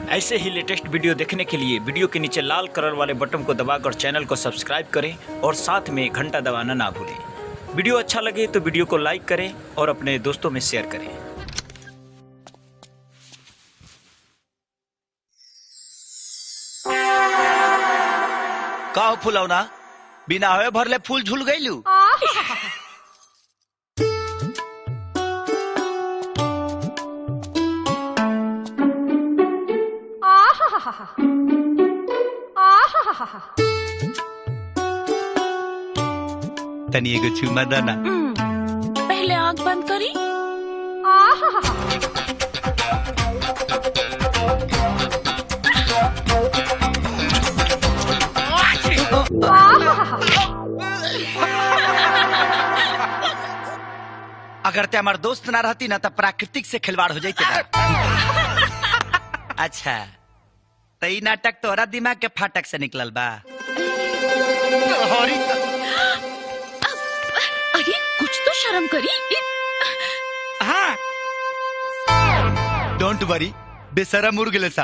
ऐसे ही latest video देखने के लिए वीडियो के नीचे लाल कलर वाले बटन को दबाकर चैनल को सब्सक्राइब करें और साथ में घंटा दबाना ना भूलें। वीडियो अच्छा लगे तो वीडियो को लाइक करें और अपने दोस्तों में शेयर करें। का फुलौना बिना हवे भरले फूल झूल गईलू। तनी एगो चुमा दाना। पहले आँख बंद करी। अगर ते हमार दोस्त ना रहती ना तो प्राकृतिक से खिलवाड़ हो जाती। अच्छा तो ई नाटक तोरा दिमाग के फाटक से निकलल बा। अरे कुछ तो शर्म करी। हाँ डोंट वरी बेसरम मुर्ग लेसा।